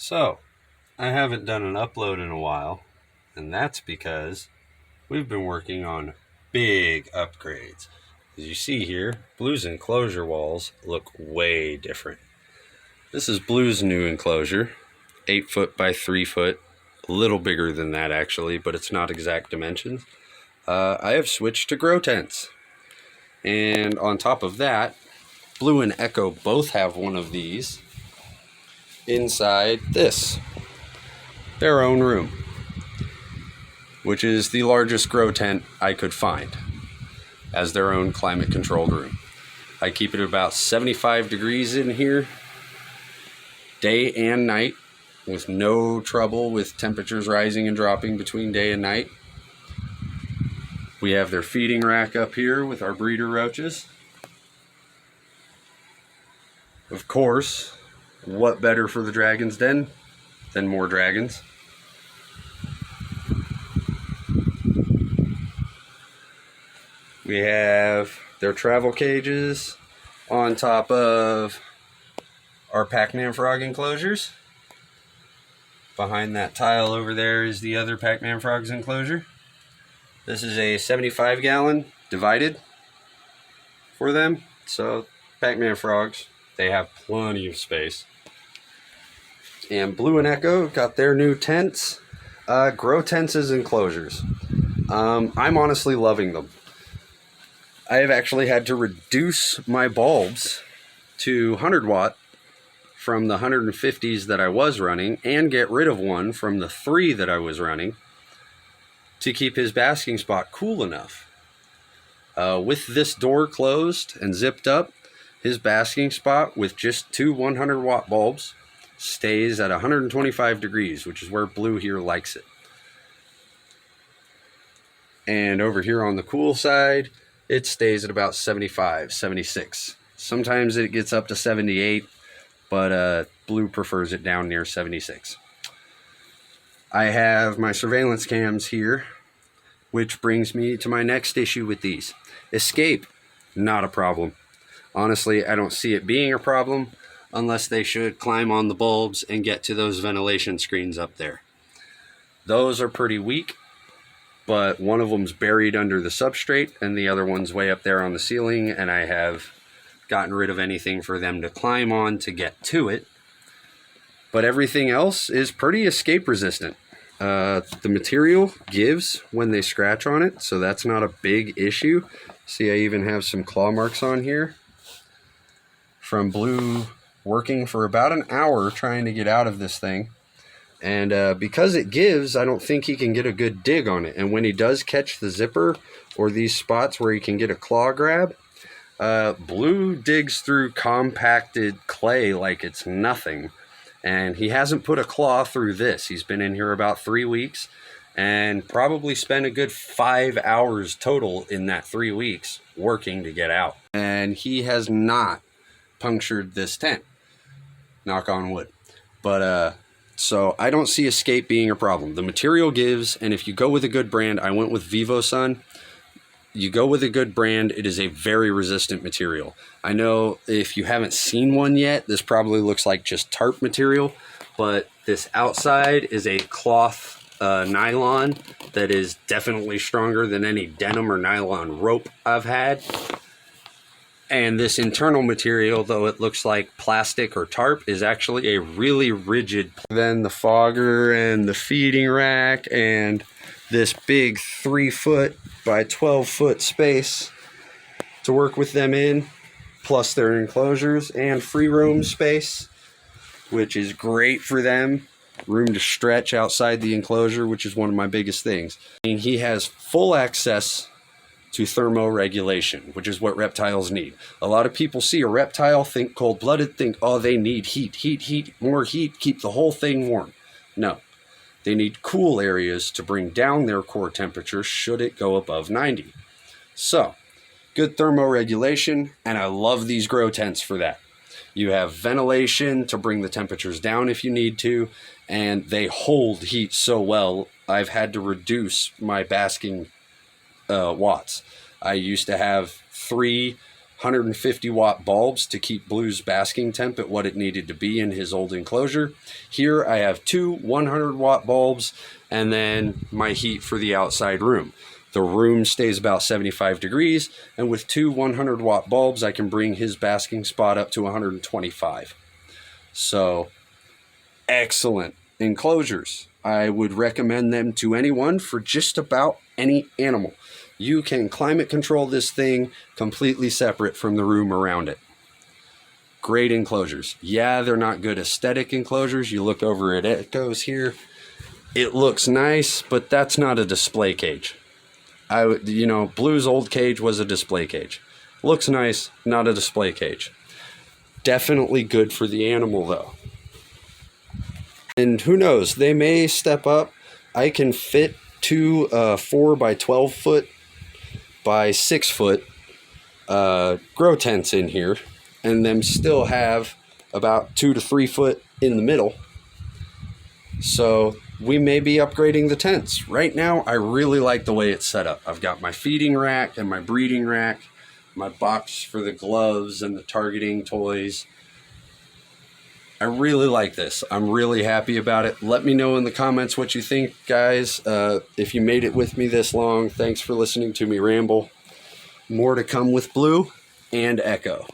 So, I haven't done an upload in a while, and that's because we've been working on big upgrades. As you see here, Blue's enclosure walls look way different. This is Blue's new enclosure, 8 foot by 3 foot, a little bigger than that actually, but it's not exact dimensions. I have switched to grow tents, and on top of that, Blue and Echo both have one of these inside their own room, which is the largest grow tent I could find as their own climate controlled room. I keep it about 75 degrees in here, day and night, with no trouble with temperatures rising and dropping between day and night. We have their feeding rack up here with our breeder roaches. Of course, what better for the dragon's den than more dragons? We have their travel cages on top of our Pac-Man frog enclosures. Behind that tile over there is the other Pac-Man frogs enclosure. This is a 75-gallon divided for them. So Pac-Man frogs, they have plenty of space. And Blue and Echo got their new tents, grow tents as enclosures. I'm honestly loving them. I have actually had to reduce my bulbs to 100 watt from the 150s that I was running, and get rid of one from the 3 that I was running to keep his basking spot cool enough. With this door closed and zipped up, his basking spot with just 2 100 watt bulbs stays at 125 degrees, which is where Blue here likes it. And over here on the cool side, it stays at about 75, 76. Sometimes it gets up to 78, but Blue prefers it down near 76. I have my surveillance cams here, which brings me to my next issue with these. Escape, not a problem. Honestly, I don't see it being a problem unless they should climb on the bulbs and get to those ventilation screens up there. Those are pretty weak, but one of them's buried under the substrate and the other one's way up there on the ceiling, and I have gotten rid of anything for them to climb on to get to it. But everything else is pretty escape resistant. The material gives when they scratch on it, so that's not a big issue. See, I even have some claw marks on here from Blue working for about an hour trying to get out of this thing. And because it gives, I don't think he can get a good dig on it. And when he does catch the zipper or these spots where he can get a claw grab, Blue digs through compacted clay like it's nothing. And he hasn't put a claw through this. He's been in here about 3 weeks and probably spent a good 5 hours total in that 3 weeks working to get out. And he has not punctured this tent. Knock on wood. But, so I don't see escape being a problem. The material gives, and if you go with a good brand, I went with VivoSun. You go with a good brand, it is a very resistant material. I know if you haven't seen one yet, this probably looks like just tarp material, but this outside is a cloth nylon that is definitely stronger than any denim or nylon rope I've had. And this internal material, though it looks like plastic or tarp, is actually a really rigid. Then the fogger and the feeding rack and this big 3 foot by 12 foot space to work with them in, plus their enclosures and free roam space, which is great for them. Room to stretch outside the enclosure, which is one of my biggest things. And he has full access to thermoregulation, which is what reptiles need. A lot of people see a reptile, think cold-blooded, think, oh, they need heat, more heat, keep the whole thing warm. No, they need cool areas to bring down their core temperature should it go above 90. So, good thermoregulation, and I love these grow tents for that. You have ventilation to bring the temperatures down if you need to, and they hold heat so well, I've had to reduce my basking watts. I used to have 3 150 watt bulbs to keep Blue's basking temp at what it needed to be in his old enclosure. Here I have two 100 watt bulbs and then my heat for the outside room. The room stays about 75 degrees, and with two 100 watt bulbs I can bring his basking spot up to 125. So excellent enclosures. I would recommend them to anyone for just about any animal. You can climate control this thing completely separate from the room around it. Great enclosures. Yeah, they're not good aesthetic enclosures. You look over at Echo's here. It looks nice, but that's not a display cage. Blue's old cage was a display cage. Looks nice, not a display cage. Definitely good for the animal though. And who knows, they may step up. I can fit two 4 by 12 foot by 6 foot grow tents in here, and them still have about 2 to 3 foot in the middle. So we may be upgrading the tents. Right now, I really like the way it's set up. I've got my feeding rack and my breeding rack, my box for the gloves and the targeting toys. I really like this. I'm really happy about it. Let me know in the comments what you think, guys. If you made it with me this long, thanks for listening to me ramble. More to come with Blue and Echo.